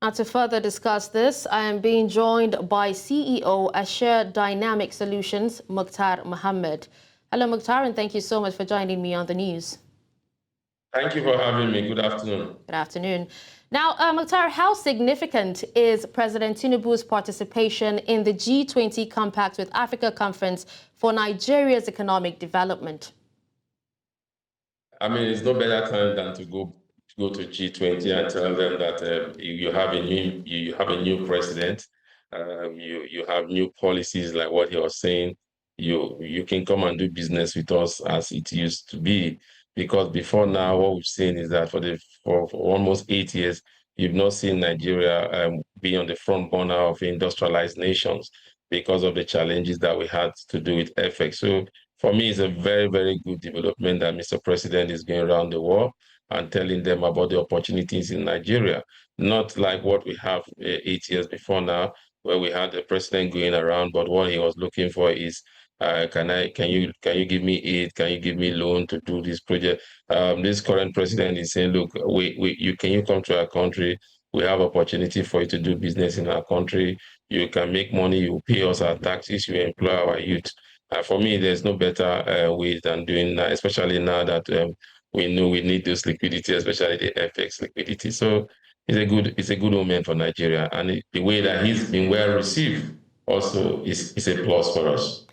And to further discuss this, I am being joined by CEO Asheer Dynamic Solutions, Muktar Mohammed. Hello, Muktar, and thank you so much for joining me on the news. Thank you for having me. Good afternoon. Good afternoon. Now, Muktar, how significant is President Tinubu's participation in the G20 Compact with Africa Conference for Nigeria's economic development? I mean, it's no better time than to go to G20 and tell them that you have a new president. You have new policies like what he was saying. You can come and do business with us as it used to be. Because before now, what we've seen is that for almost 8 years, you've not seen Nigeria be on the front burner of industrialized nations because of the challenges that we had to do with FX. So for me, it's a very, very good development that Mr. President is going around the world and telling them about the opportunities in Nigeria, not like what we have 8 years before now, where we had the president going around, but what he was looking for is, can you give me aid? Can you give me loan to do this project? This current president is saying, look, can you come to our country? We have opportunity for you to do business in our country. You can make money, you pay us our taxes, you employ our youth. For me, there's no better way than doing that, especially now that we know we need this liquidity, especially the FX liquidity. So it's a good moment for Nigeria, and the way that he's been well received also is a plus for us.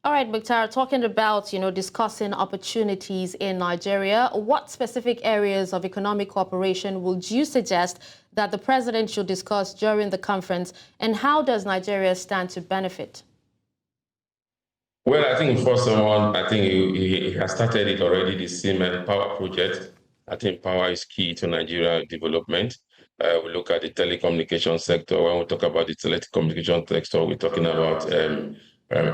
All right, Muktar, talking about, discussing opportunities in Nigeria, what specific areas of economic cooperation would you suggest that the president should discuss during the conference, and how does Nigeria stand to benefit? Well, I think first of all, I think he has started it already, the cement power project. I think power is key to Nigeria development. We look at the telecommunication sector. When we talk about the telecommunication sector, we're talking about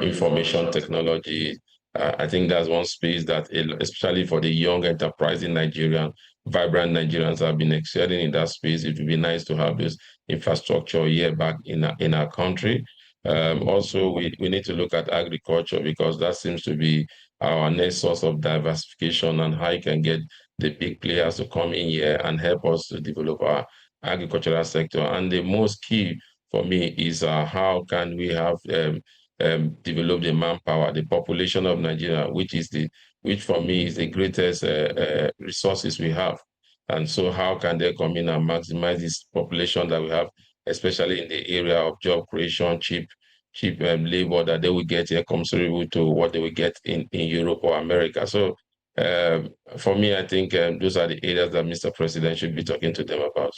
information technology. I think that's one space that, especially for the young enterprising Nigerian, vibrant Nigerians have been excelling in that space. It would be nice to have this infrastructure here back in our country. Also, we need to look at agriculture, because that seems to be our next source of diversification, and how you can get the big players to come in here and help us to develop our agricultural sector. And the most key for me is how can we have develop the manpower, the population of Nigeria, which for me is the greatest resources we have. And so how can they come in and maximize this population that we have, especially in the area of job creation, cheap labor that they will get here comparable to what they will get in Europe or America. So for me, I think those are the areas that Mr. President should be talking to them about.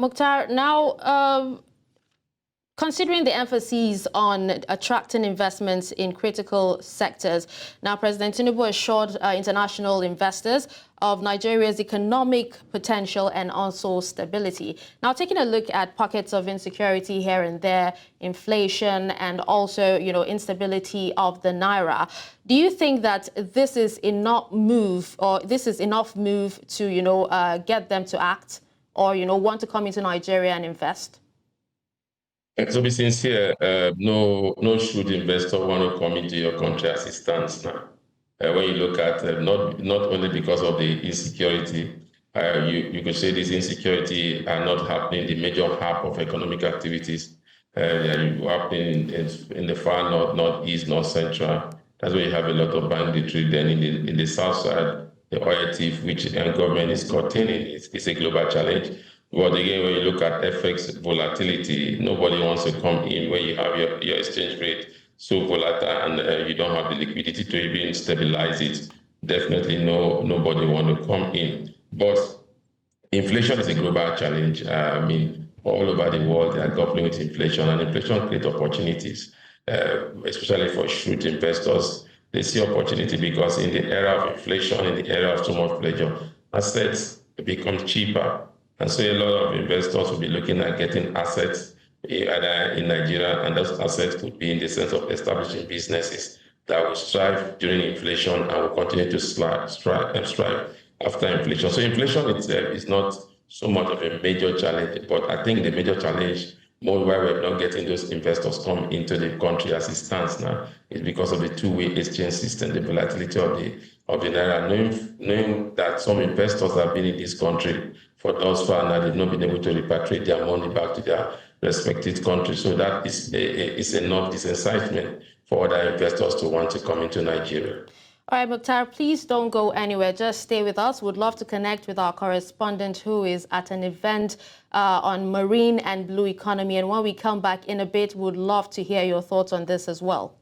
Muktar, now, considering the emphasis on attracting investments in critical sectors, now President Tinubu assured international investors of Nigeria's economic potential and also stability. Now, taking a look at pockets of insecurity here and there, inflation, and also, instability of the naira, do you think that this is enough move, to, get them to act, or, want to come into Nigeria and invest? To be sincere, no shrewd investor want to come into your country as it stands now. When you look at not only because of the insecurity, you could say this insecurity are not happening the major hub of economic activities. Happening in the far north, northeast, north central. That's where you have a lot of banditry. Then in the south side, the oil thief, which the government is containing, is a global challenge. But again, when you look at FX volatility, nobody wants to come in when you have your exchange rate so volatile, and you don't have the liquidity to even stabilize it. Definitely nobody want to come in. But inflation is a global challenge. I mean, all over the world, they are grappling with inflation, and inflation creates opportunities, especially for shrewd investors. They see opportunity because in the era of inflation, in the era of too much pressure, assets become cheaper. And so a lot of investors will be looking at getting assets either in Nigeria, and those assets could be in the sense of establishing businesses that will strive during inflation and will continue to strive after inflation. So inflation itself is not so much of a major challenge, but I think the major challenge, more why we're not getting those investors come into the country as it stands now, is because of the two-way exchange system, the volatility of the naira. Knowing that some investors have been in this country for thus far now, they've not been able to repatriate their money back to their respective countries. So that is enough disincitment for other investors to want to come into Nigeria. All right, Muktar, please don't go anywhere. Just stay with us. We'd love to connect with our correspondent who is at an event on marine and blue economy. And when we come back in a bit, we'd love to hear your thoughts on this as well.